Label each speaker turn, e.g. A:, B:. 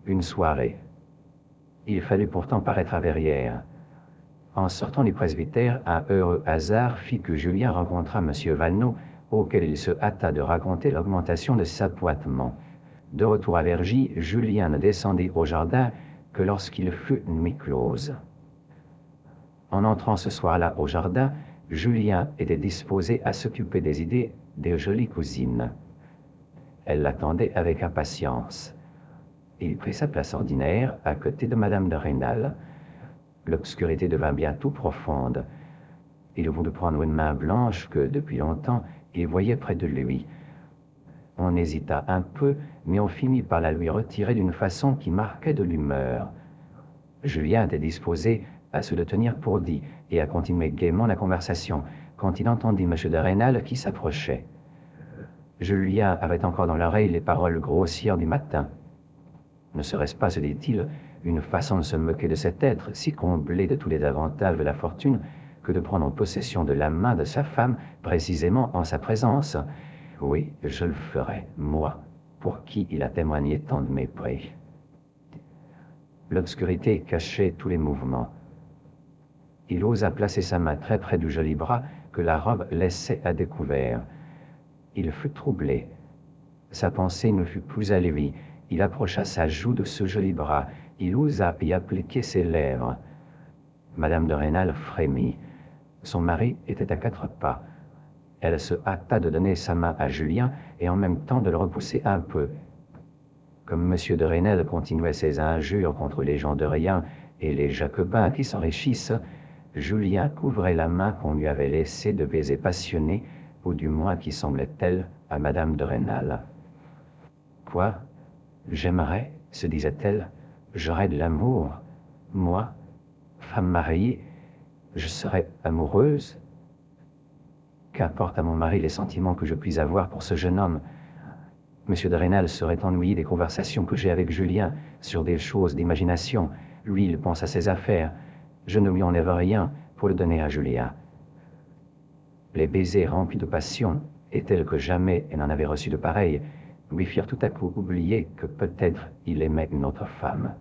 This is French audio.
A: Une soirée. Il fallut pourtant paraître à Verrières. En sortant du presbytère, un heureux hasard fit que Julien rencontra M. Valenod, auquel il se hâta de raconter l'augmentation de ses appointements. De retour à Vergy, Julien ne descendit au jardin que lorsqu'il fut nuit close. En entrant ce soir-là au jardin, Julien était disposé à s'occuper des idées des jolies cousines. Elle l'attendait avec impatience. Il prit sa place ordinaire à côté de Madame de Rênal. L'obscurité devint bientôt profonde. Il voulut prendre une main blanche que, depuis longtemps, il voyait près de lui. On hésita un peu, mais on finit par la lui retirer d'une façon qui marquait de l'humeur. Julien était disposé à se le tenir pour dit et à continuer gaiement la conversation, quand il entendit M. de Rênal qui s'approchait. Julien avait encore dans l'oreille les paroles grossières du matin. Ne serait-ce pas, se dit-il, une façon de se moquer de cet être, si comblé de tous les avantages de la fortune, que de prendre possession de la main de sa femme, précisément en sa présence? Oui, je le ferai, moi, pour qui il a témoigné tant de mépris. L'obscurité cachait tous les mouvements. Il osa placer sa main très près du joli bras que la robe laissait à découvert. Il fut troublé. Sa pensée ne fut plus à lui. Il approcha sa joue de ce joli bras. Il osa y appliquer ses lèvres. Madame de Rênal frémit. Son mari était à 4 pas. Elle se hâta de donner sa main à Julien et en même temps de le repousser un peu. Comme M. de Rênal continuait ses injures contre les gens de rien et les jacobins qui s'enrichissent, Julien couvrait la main qu'on lui avait laissée de baisers passionnés, ou du moins qui semblaient tels à Madame de Rênal. Quoi? J'aimerais, se disait-elle, j'aurais de l'amour. Moi, femme mariée, je serais amoureuse. Qu'importe à mon mari les sentiments que je puis avoir pour ce jeune homme. M. de Rênal serait ennuyé des conversations que j'ai avec Julien sur des choses d'imagination. Lui, il pense à ses affaires. Je ne lui enlève rien pour le donner à Julien. Les baisers remplis de passion, et tels que jamais elle n'en avait reçu de pareils, lui firent tout à coup oublier que peut-être il aimait une autre femme.